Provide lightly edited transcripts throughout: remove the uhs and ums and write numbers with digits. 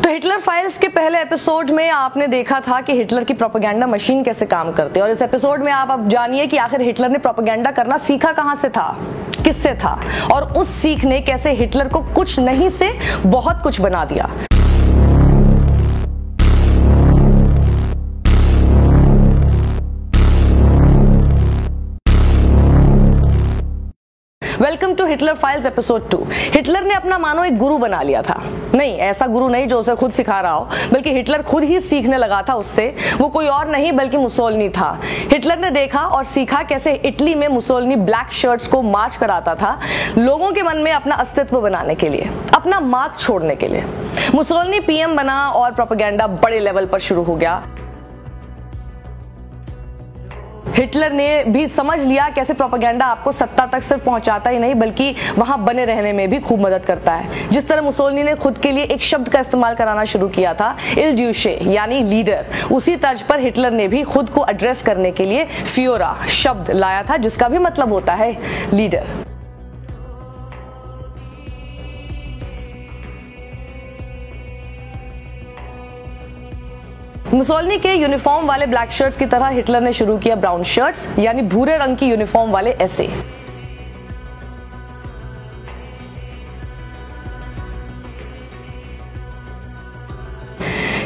तो Hitler files के पहले एपिसोड में आपने देखा था कि हिटलर की प्रोपेगेंडा मशीन कैसे काम करती है, और इस एपिसोड में आप अब जानिए कि आखिर हिटलर ने प्रोपेगेंडा करना सीखा कहां से था, किससे था, और उस सीख ने कैसे हिटलर को कुछ नहीं से बहुत कुछ बना दिया। Welcome to Hitler files episode 2। हिटलर ने अपना मानो एक गुरु बना लिया था। नहीं, ऐसा गुरु नहीं जो उसे खुद सिखा रहा हो, बल्कि हिटलर खुद ही सीखने लगा था उससे। वो कोई और नहीं बल्कि मुसोलिनी था। हिटलर ने देखा और सीखा कैसे इटली में मुसोलिनी ब्लैक शर्ट्स को मार्च कराता था, लोगों के मन में अपना अस्तित्व बनाने के लिए, अपना मार्क छोड़ने के लिए। मुसोलिनी पीएम बना और प्रोपेगेंडा बड़े लेवल पर शुरू हो गया। हिटलर ने भी समझ लिया कैसे प्रोपेगेंडा आपको सत्ता तक सिर्फ पहुंचाता ही नहीं बल्कि वहां बने रहने में भी खूब मदद करता है। जिस तरह मुसोलिनी ने खुद के लिए एक शब्द का इस्तेमाल कराना शुरू किया था, इल ड्यूशे यानी लीडर, उसी तर्ज पर हिटलर ने भी खुद को एड्रेस करने के लिए फ्योरा शब्द लाया था, जिसका भी मतलब होता है लीडर। मुसोलिनी के यूनिफॉर्म वाले ब्लैक शर्ट्स की तरह हिटलर ने शुरू किया ब्राउन शर्ट्स यानी भूरे रंग की यूनिफॉर्म वाले एसए।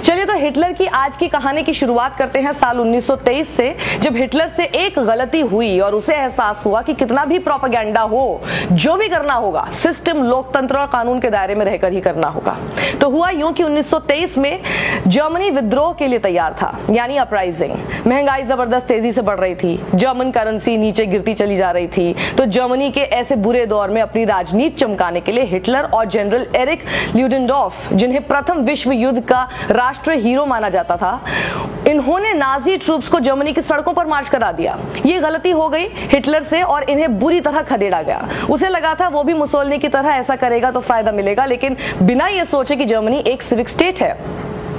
चलिए तो हिटलर की आज की कहानी की शुरुआत करते हैं साल 1923 से, जब हिटलर से एक गलती हुई और उसे एहसास हुआ कि कितना भी प्रोपेगेंडा हो, जो भी करना होगा सिस्टम, लोकतंत्र और कानून के दायरे में रहकर ही करना होगा। तो हुआ यूं कि 1923 में जर्मनी विद्रोह के लिए तैयार था, यानी अपराइजिंग। महंगाई जबरदस्त तेजी से बढ़ रही थी, जर्मन करेंसी नीचे गिरती चली जा रही थी। तो जर्मनी के ऐसे बुरे दौर में अपनी राजनीति चमकाने के लिए हिटलर और जनरल एरिक ल्यूडेनडॉर्फ, जिन्हें प्रथम विश्व युद्ध का राष्ट्रीय हीरो माना जाता था, इन्होंने नाजी ट्रूप्स को जर्मनी की सड़कों पर मार्च करा दिया। ये गलती हो गई हिटलर से और इन्हें बुरी तरह खदेड़ा गया। उसे लगा था वो भी मुसोलिनी की तरह ऐसा करेगा तो फायदा मिलेगा, लेकिन बिना ये सोचे कि जर्मनी एक सिविक स्टेट है,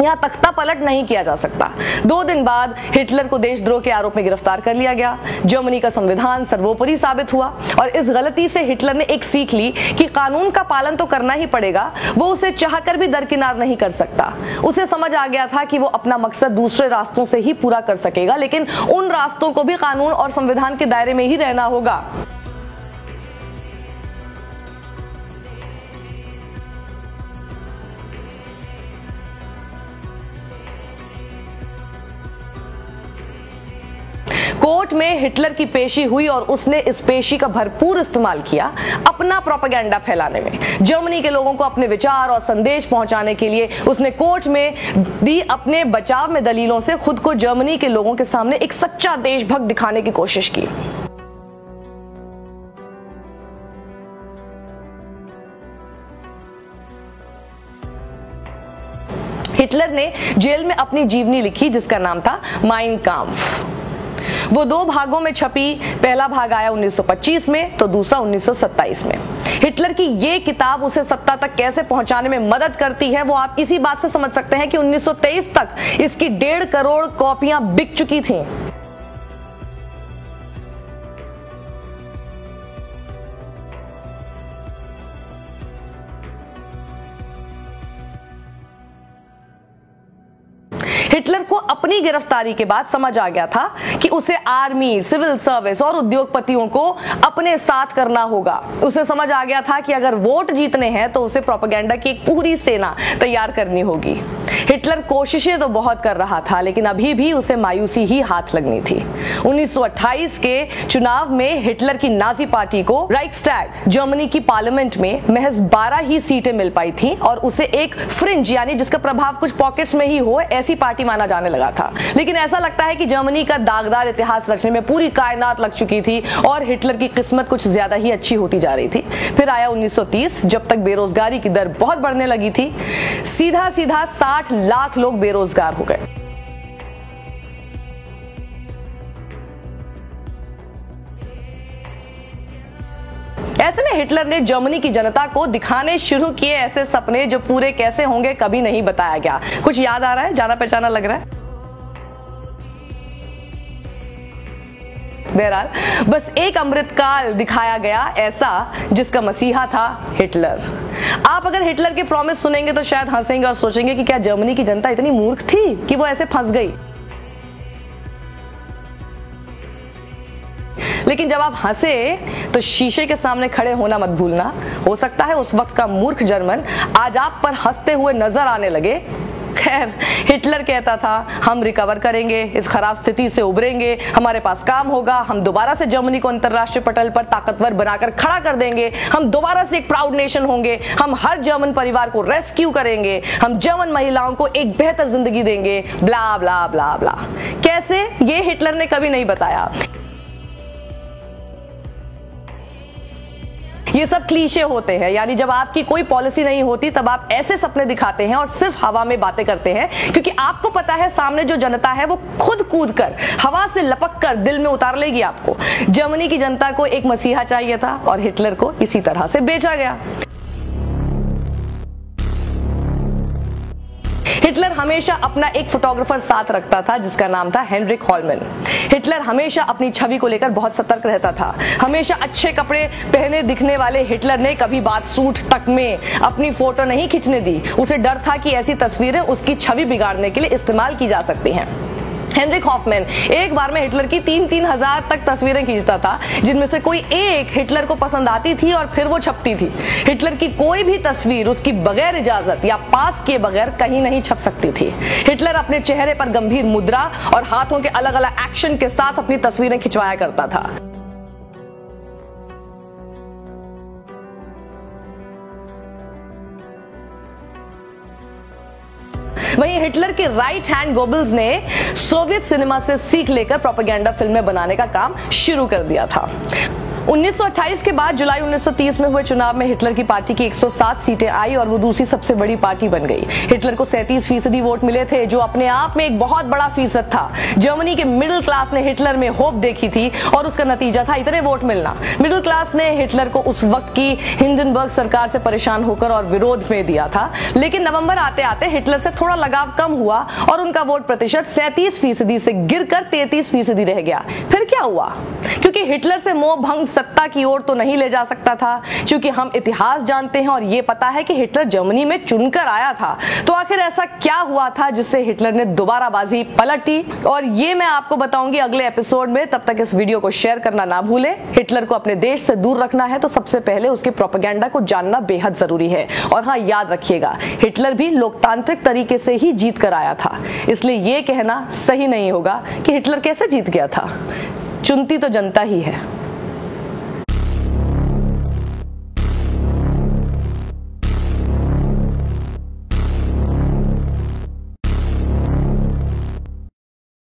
यहाँ तख्ता पलट नहीं किया जा सकता। 2 दिन बाद हिटलर को देशद्रोह के आरोप में गिरफ्तार कर लिया गया। जर्मनी का संविधान सर्वोपरि साबित हुआ और इस गलती से हिटलर ने एक सीख ली कि कानून का पालन तो करना ही पड़ेगा, वो उसे चाहकर भी दरकिनार नहीं कर सकता। उसे समझ आ गया था कि वो अपना मकसद दूसरे रास्तों से ही पूरा कर सकेगा, लेकिन उन रास्तों को भी कानून और संविधान के दायरे में ही रहना होगा। कोर्ट में हिटलर की पेशी हुई और उसने इस पेशी का भरपूर इस्तेमाल किया अपना प्रोपेगेंडा फैलाने में। जर्मनी के लोगों को अपने विचार और संदेश पहुंचाने के लिए उसने कोर्ट में दी अपने बचाव में दलीलों से खुद को जर्मनी के लोगों के सामने एक सच्चा देशभक्त दिखाने की कोशिश की। हिटलर ने जेल में अपनी जीवनी लिखी जिसका नाम था माइन काम्फ। वो 2 भागों में छपी। पहला भाग आया 1925 में तो दूसरा 1927 में। हिटलर की ये किताब उसे सत्ता तक कैसे पहुंचाने में मदद करती है वो आप इसी बात से समझ सकते हैं कि 1923 तक इसकी 1.5 करोड़ कॉपियां बिक चुकी थीं। हिटलर को अपनी गिरफ्तारी के बाद समझ आ गया था कि उसे आर्मी, सिविल सर्विस और उद्योगपतियों को अपने साथ करना होगा। उसे समझ आ गया था कि अगर वोट जीतने हैं तो उसे प्रोपेगेंडा की एक पूरी सेना तैयार करनी होगी। हिटलर कोशिशें तो बहुत कर रहा था, लेकिन अभी भी उसे मायूसी ही हाथ लगनी थी। 1928 के चुनाव में हिटलर की नाजी पार्टी को राइक्सटैग, जर्मनी की पार्लियामेंट में महज 12 ही सीटें मिल पाई थी और उसे एक फ्रिंज यानी जिसका प्रभाव कुछ पॉकेट्स में ही हो ऐसी पार्टी माना जाने लगा था। लेकिन ऐसा लगता है कि जर्मनी का दागदार इतिहास रचने में पूरी कायनात लग चुकी थी और हिटलर की किस्मत कुछ ज्यादा ही अच्छी होती जा रही थी। फिर आया 1930, जब तक बेरोजगारी की दर बहुत बढ़ने लगी थी। सीधा 60 लाख लोग बेरोजगार हो गए। ऐसे में हिटलर ने जर्मनी की जनता को दिखाने शुरू किए ऐसे सपने जो पूरे कैसे होंगे कभी नहीं बताया गया। कुछ याद आ रहा है? जाना पहचाना लग रहा है? बहरहाल बस एक अमृतकाल दिखाया गया ऐसा जिसका मसीहा था हिटलर। आप अगर हिटलर के प्रॉमिस सुनेंगे तो शायद हंसेंगे और सोचेंगे कि क्या जर्मनी की जनता इतनी मूर्ख थी कि वो ऐसे फंस गई। लेकिन जब आप हंसे तो शीशे के सामने खड़े होना मत भूलना। हो सकता है उस वक्त का मूर्ख जर्मन आज आप पर हंसते हुए नजर आने लगे। खैर, हिटलर कहता था हम रिकवर करेंगे, इस खराब स्थिति से उबरेंगे, हमारे पास काम होगा, हम दोबारा से जर्मनी को अंतरराष्ट्रीय पटल पर ताकतवर बनाकर खड़ा कर देंगे, हम दोबारा से एक प्राउड नेशन होंगे, हम हर जर्मन परिवार को रेस्क्यू करेंगे, हम जर्मन महिलाओं को एक बेहतर जिंदगी देंगे, ब्ला ब्ला ब्ला ब्ला। कैसे, ये हिटलर ने कभी नहीं बताया। ये सब क्लीशे होते हैं, यानी जब आपकी कोई पॉलिसी नहीं होती तब आप ऐसे सपने दिखाते हैं और सिर्फ हवा में बातें करते हैं, क्योंकि आपको पता है सामने जो जनता है वो खुद कूद कर हवा से लपक कर दिल में उतार लेगी आपको। जर्मनी की जनता को एक मसीहा चाहिए था और हिटलर को इसी तरह से बेचा गया। हिटलर हमेशा अपना एक फोटोग्राफर साथ रखता था जिसका नाम था हेनरिक हॉलमैन। हिटलर हमेशा अपनी छवि को लेकर बहुत सतर्क रहता था। हमेशा अच्छे कपड़े पहने दिखने वाले हिटलर ने कभी बात सूट तक में अपनी फोटो नहीं खींचने दी। उसे डर था कि ऐसी तस्वीरें उसकी छवि बिगाड़ने के लिए इस्तेमाल की जा सकती हैं। हेनरिक हॉफमैन एक बार में हिटलर की 3-3 हजार तक तस्वीरें खींचता था, जिनमें से कोई एक हिटलर को पसंद आती थी और फिर वो छपती थी। हिटलर की कोई भी तस्वीर उसकी बगैर इजाजत या पास किए बगैर कहीं नहीं छप सकती थी। हिटलर अपने चेहरे पर गंभीर मुद्रा और हाथों के अलग अलग एक्शन के साथ अपनी तस्वीरें खिंचवाया करता था। वहीं हिटलर के राइट हैंड गोबल्स ने सोवियत सिनेमा से सीख लेकर प्रोपेगेंडा फिल्में बनाने का काम शुरू कर दिया था। 1928 के बाद जुलाई 1930 में हुए चुनाव में हिटलर की पार्टी की 107 सीटें आई और वो दूसरी सबसे बड़ी पार्टी बन गई। हिटलर को 37% वोट मिले थे, जो अपने आप में एक बहुत बड़ा फीसद था। जर्मनी के मिडिल क्लास ने हिटलर में होप देखी थी और उसका नतीजा था इतने वोट मिलना। मिडिल क्लास ने हिटलर को उस वक्त की हिंडनबर्ग सरकार से परेशान होकर और विरोध में दिया था, लेकिन नवंबर आते आते हिटलर से थोड़ा लगाव कम हुआ और उनका वोट प्रतिशत 37% से गिरकर 33% रह गया। फिर क्या हुआ? क्योंकि हिटलर से मोह भंग सत्ता की ओर तो नहीं ले जा सकता था, क्योंकि हम इतिहास जानते हैं और ये पता है कि हिटलर जर्मनी में चुनकर आया था। तो आखिर ऐसा क्या हुआ था जिससे हिटलर ने दोबारा बाजी पलटी, और ये मैं आपको बताऊंगी अगले एपिसोड में। तब तक इस वीडियो को शेयर करना ना भूलें। हिटलर को अपने देश से दूर रखना है तो सबसे पहले उसके प्रोपेगेंडा को जानना बेहद जरूरी है। और हाँ, याद रखिएगा, हिटलर भी लोकतांत्रिक तरीके से ही जीत कर आया था, इसलिए ये कहना सही नहीं होगा कि हिटलर कैसे जीत गया था। चुनती तो जनता ही है।